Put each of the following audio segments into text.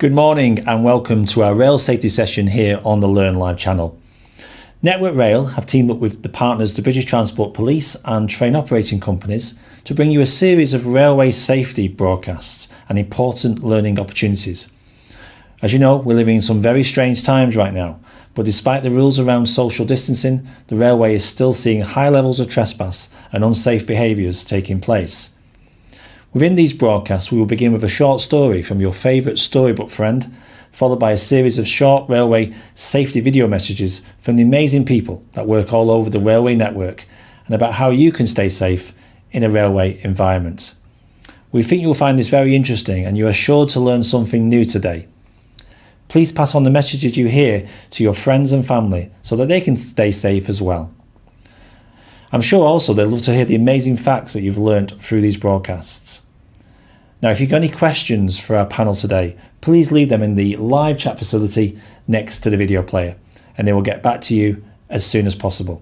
Good morning and welcome to our rail safety session here on the Learn Live channel. Network Rail have teamed up with the partners the British Transport Police and train operating companies to bring you a series of railway safety broadcasts and important learning opportunities. As you know, we're living in some very strange times right now, but despite the rules around social distancing, the railway is still seeing high levels of trespass and unsafe behaviours taking place. Within these broadcasts, we will begin with a short story from your favourite storybook friend, followed by a series of short railway safety video messages from the amazing people that work all over the railway network and about how you can stay safe in a railway environment. We think you will find this very interesting and you are sure to learn something new today. Please pass on the messages you hear to your friends and family so that they can stay safe as well. I'm sure also they'll love to hear the amazing facts that you've learnt through these broadcasts. Now, if you've got any questions for our panel today, please leave them in the live chat facility next to the video player, and they will get back to you as soon as possible.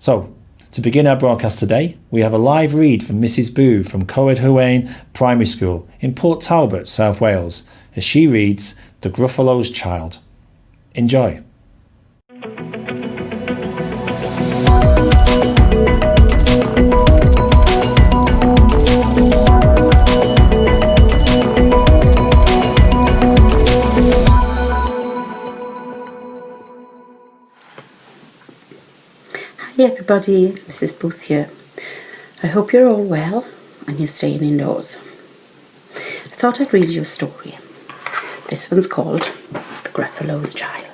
So, to begin our broadcast today, we have a live read from Mrs. Boo from Coed Hywayne Primary School in Port Talbot, South Wales, as she reads The Gruffalo's Child. Enjoy. Hi everybody, Mrs. Booth here. I hope you're all well and you're staying indoors. I thought I'd read you a story. This one's called The Gruffalo's Child.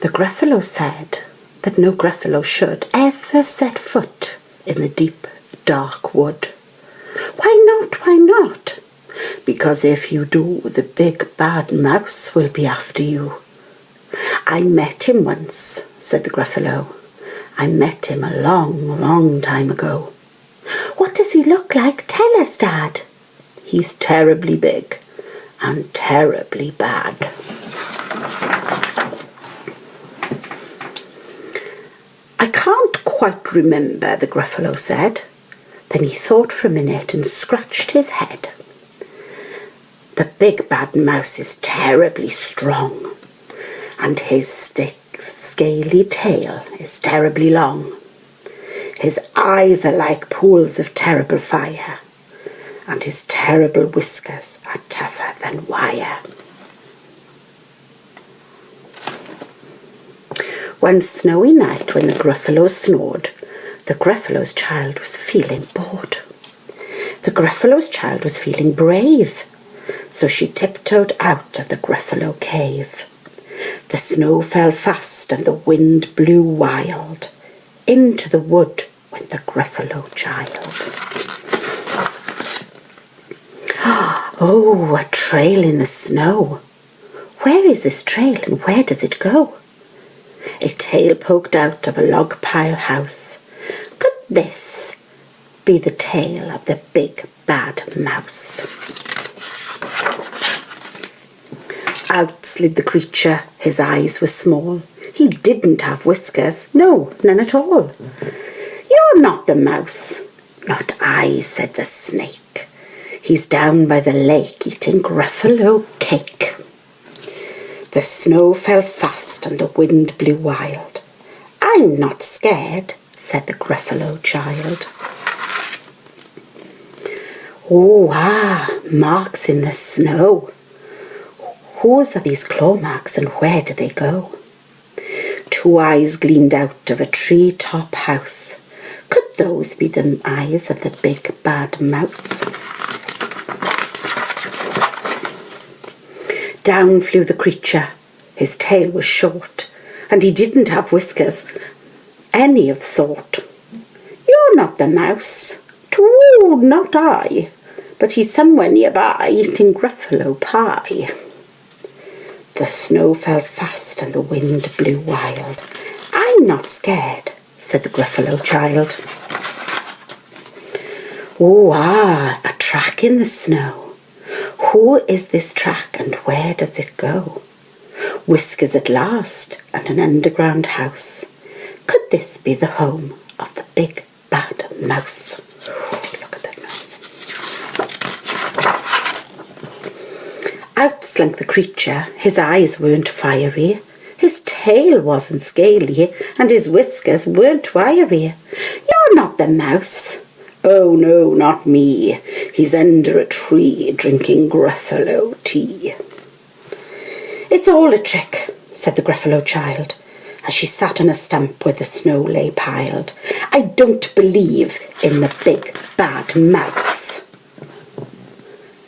The Gruffalo said that no Gruffalo should ever set foot in the deep, dark wood. Why not? Why not? Because if you do, the big bad mouse will be after you. I met him once, said the Gruffalo. I met him a long, long time ago. What does he look like? Tell us, Dad. He's terribly big and terribly bad. I can't quite remember, the Gruffalo said. Then he thought for a minute and scratched his head. The big bad mouse is terribly strong, and his scaly tail is terribly long. His eyes are like pools of terrible fire, and his terrible whiskers are tougher than wire. One snowy night when the Gruffalo snored, the Gruffalo's child was feeling bored. The Gruffalo's child was feeling brave. So she tiptoed out of the Gruffalo cave. The snow fell fast and the wind blew wild. Into the wood went the Gruffalo child. Oh, a trail in the snow. Where is this trail and where does it go? A tail poked out of a log pile house. Could this be the tail of the big bad mouse? Out slid the creature, his eyes were small. He didn't have whiskers, no, none at all. You're not the mouse. Not I, said the snake. He's down by the lake eating Gruffalo cake. The snow fell fast and the wind blew wild. I'm not scared, said the Gruffalo child. Oh, marks in the snow. Whose are these claw marks and where do they go? Two eyes gleamed out of a tree-top house. Could those be the eyes of the big bad mouse? Down flew the creature. His tail was short, and he didn't have whiskers, any of sort. You're not the mouse. True, not I. But he's somewhere nearby eating Gruffalo pie. The snow fell fast and the wind blew wild. I'm not scared, said the Gruffalo child. Oh, a track in the snow. Who is this track and where does it go? Whiskers at last and an underground house. Could this be the home of the big bad mouse? Look at the Out slunk the creature, his eyes weren't fiery, his tail wasn't scaly, and his whiskers weren't wiry. You're not the mouse. Oh no, not me. He's under a tree drinking Gruffalo tea. It's all a trick, said the Gruffalo child, as she sat on a stump where the snow lay piled. I don't believe in the big bad mouse.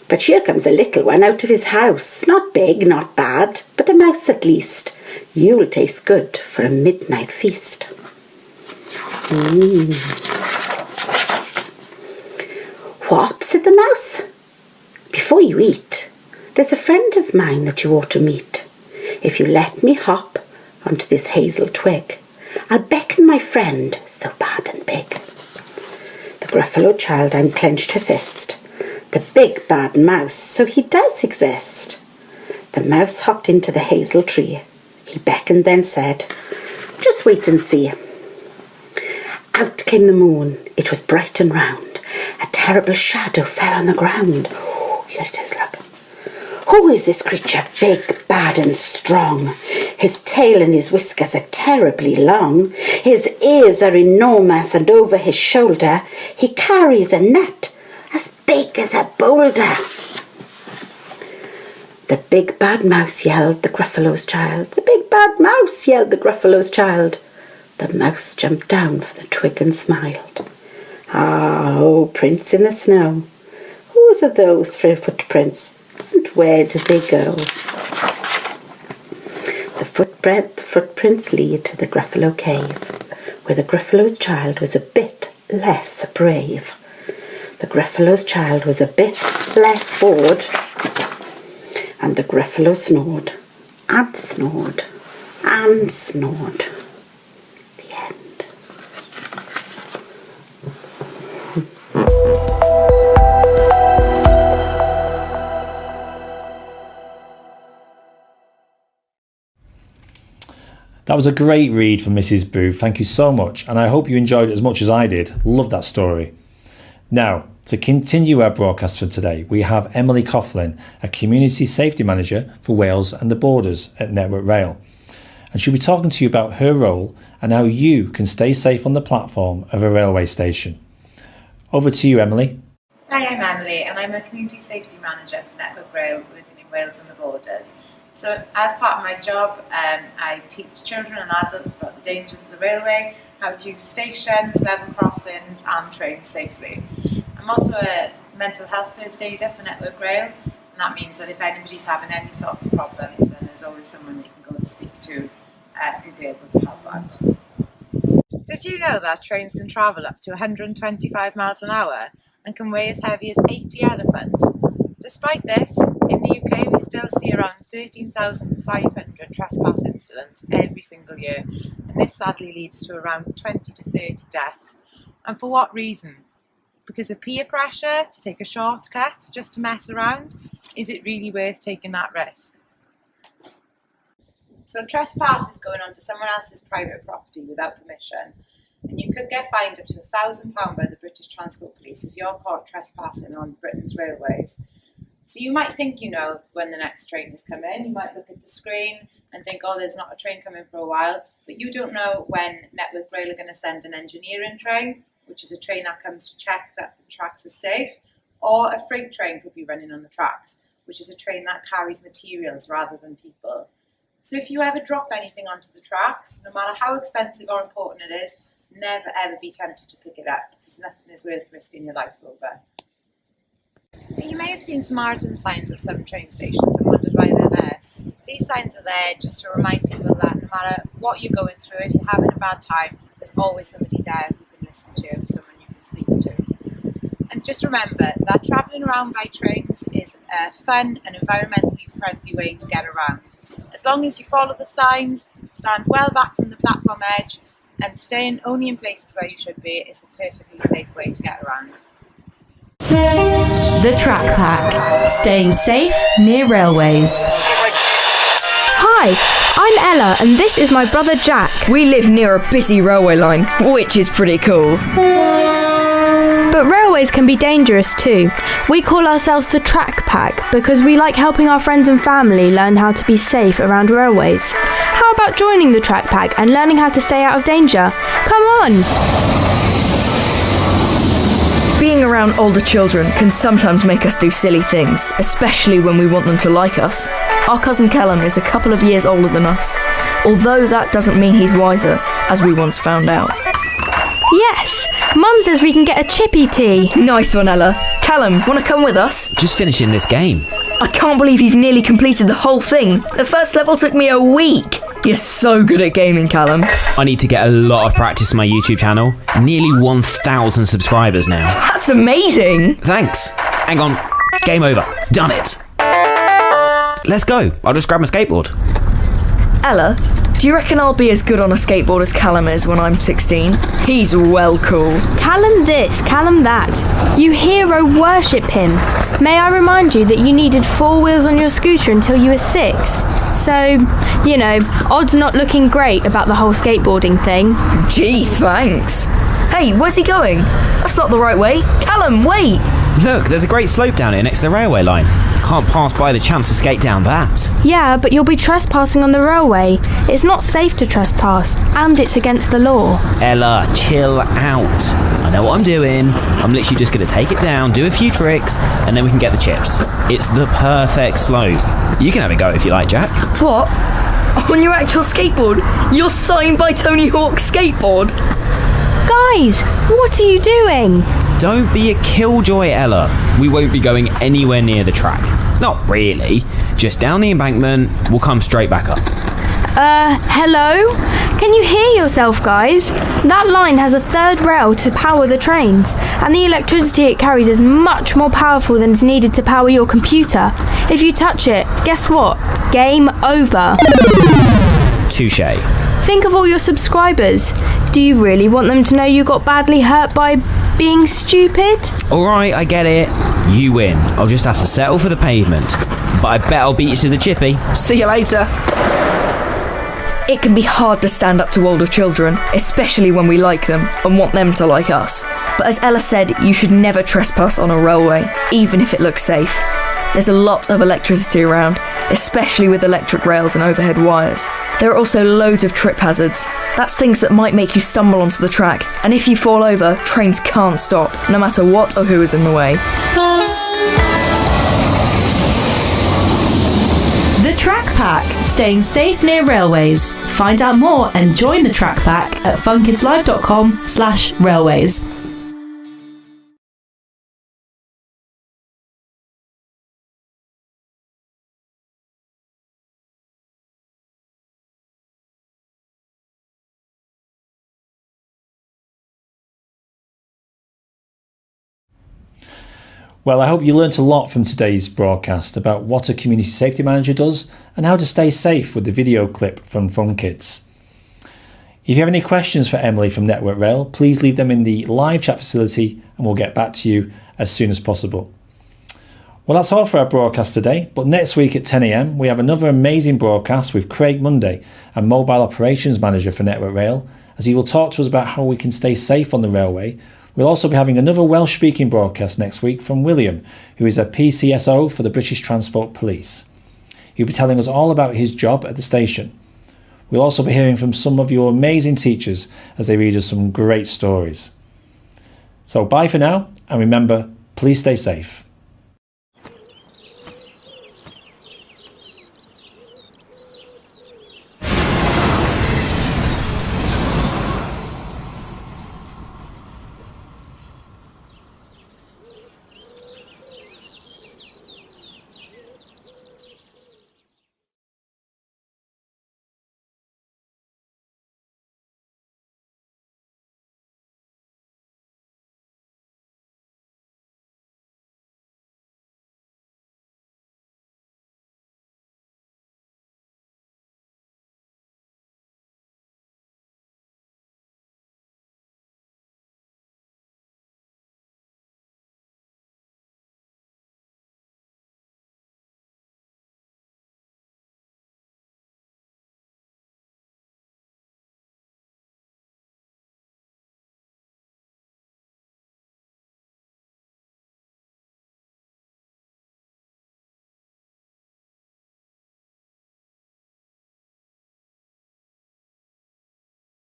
But here comes a little one out of his house, not big, not bad, but a mouse at least. You'll taste good for a midnight feast. What, said the mouse? Before you eat, there's a friend of mine that you ought to meet. If you let me hop onto this hazel twig, I'll beckon my friend so bad and big. The Gruffalo child unclenched her fist. The big bad mouse, so he does exist. The mouse hopped into the hazel tree. He beckoned, then said, just wait and see. Out came the moon. It was bright and round. A terrible shadow fell on the ground. Oh, here it is, look. Who is this creature, big, bad and strong? His tail and his whiskers are terribly long. His ears are enormous, and over his shoulder he carries a net as big as a boulder. The big bad mouse, yelled the Gruffalo's child. The big bad mouse, yelled the Gruffalo's child. The mouse jumped down for the twig and smiled. Ah, oh, prints in the snow. Whose are those footprints, and where did they go? The footprints lead to the Gruffalo cave, where the Gruffalo's child was a bit less brave. The Gruffalo's child was a bit less bored, and the Gruffalo snored, and snored, and snored. The end. That was a great read from Mrs. Booth. Thank you so much, and I hope you enjoyed it as much as I did. Love that story. Now, to continue our broadcast for today, we have Emily Coughlin, a Community Safety Manager for Wales and the Borders at Network Rail. And she'll be talking to you about her role and how you can stay safe on the platform of a railway station. Over to you, Emily. Hi, I'm Emily, and I'm a Community Safety Manager for Network Rail working in Wales and the Borders. So as part of my job, I teach children and adults about the dangers of the railway, how to use stations, level crossings and trains safely. I'm also a mental health first aider for Network Rail, and that means that if anybody's having any sorts of problems, then there's always someone they can go and speak to who'll be able to help out. Did you know that trains can travel up to 125 miles an hour and can weigh as heavy as 80 elephants? Despite this, in the UK we still see around 13,500 trespass incidents every single year, and this sadly leads to around 20 to 30 deaths. And for what reason? Because of peer pressure to take a shortcut just to mess around? Is it really worth taking that risk? So trespass is going onto someone else's private property without permission, and you could get fined up to £1,000 by the British Transport Police if you're caught trespassing on Britain's railways. So you might think you know when the next train is coming. You might look at the screen and think, oh, there's not a train coming for a while, but you don't know when Network Rail are going to send an engineering train, which is a train that comes to check that the tracks are safe, or a freight train could be running on the tracks, which is a train that carries materials rather than people. So if you ever drop anything onto the tracks, no matter how expensive or important it is, never ever be tempted to pick it up, because nothing is worth risking your life over. You may have seen Samaritan signs at some train stations and wondered why they're there. These signs are there just to remind people that no matter what you're going through, if you're having a bad time, there's always somebody there who can listen to and someone you can speak to. And just remember that travelling around by trains is a fun and environmentally friendly way to get around. As long as you follow the signs, stand well back from the platform edge, and staying only in places where you should be, it's a perfectly safe way to get around. The Track Pack. Staying safe near railways. Hi, I'm Ella and this is my brother Jack. We live near a busy railway line, which is pretty cool. But railway railways can be dangerous too. We call ourselves the Track Pack because we like helping our friends and family learn how to be safe around railways. How about joining the Track Pack and learning how to stay out of danger? Come on! Being around older children can sometimes make us do silly things, especially when we want them to like us. Our cousin Callum is a couple of years older than us, although that doesn't mean he's wiser, as we once found out. Yes! Mum says we can get a chippy tea. Nice one, Ella. Callum, want to come with us? Just finishing this game. I can't believe you've nearly completed the whole thing. The first level took me a week. You're so good at gaming, Callum. I need to get a lot of practice on my YouTube channel. Nearly 1,000 subscribers now. That's amazing. Thanks. Hang on. Game over. Done it. Let's go. I'll just grab my skateboard. Ella, do you reckon I'll be as good on a skateboard as Callum is when I'm 16? He's well cool. Callum this, Callum that. You hero worship him. May I remind you that you needed 4 wheels on your scooter until you were 6? So, you know, odds not looking great about the whole skateboarding thing. Gee, thanks. Hey, where's he going? That's not the right way. Callum, wait! Look, there's a great slope down here next to the railway line. Can't pass by the chance to skate down that. Yeah, but you'll be trespassing on the railway. It's not safe to trespass, and it's against the law. Ella, chill out. I know what I'm doing. I'm literally just going to take it down, do a few tricks, and then we can get the chips. It's the perfect slope. You can have a go if you like, Jack. What? On your actual skateboard? You're signed by Tony Hawk's skateboard? Guys, what are you doing? Don't be a killjoy, Ella. We won't be going anywhere near the track. Not really. Just down the embankment. We'll come straight back up. Hello? Can you hear yourself, guys? That line has a 3rd rail to power the trains, and the electricity it carries is much more powerful than is needed to power your computer. If you touch it, guess what? Game over. Touché. Think of all your subscribers. Do you really want them to know you got badly hurt by being stupid? Alright, I get it. You win. I'll just have to settle for the pavement. But I bet I'll beat you to the chippy. See you later. It can be hard to stand up to older children, especially when we like them and want them to like us. But as Ella said, you should never trespass on a railway, even if it looks safe. There's a lot of electricity around, especially with electric rails and overhead wires. There are also loads of trip hazards. That's things that might make you stumble onto the track, and if you fall over, trains can't stop, no matter what or who is in the way. The Track Pack, staying safe near railways. Find out more and join the Track Pack at funkidslive.com/railways. Well, I hope you learnt a lot from today's broadcast about what a community safety manager does and how to stay safe with the video clip from Fun Kids. If you have any questions for Emily from Network Rail, please leave them in the live chat facility and we'll get back to you as soon as possible. Well, that's all for our broadcast today, but next week at 10 a.m. we have another amazing broadcast with Craig Munday, a mobile operations manager for Network Rail, as he will talk to us about how we can stay safe on the railway. We'll also be having another Welsh-speaking broadcast next week from William, who is a PCSO for the British Transport Police. He'll be telling us all about his job at the station. We'll also be hearing from some of your amazing teachers as they read us some great stories. So bye for now, and remember, please stay safe.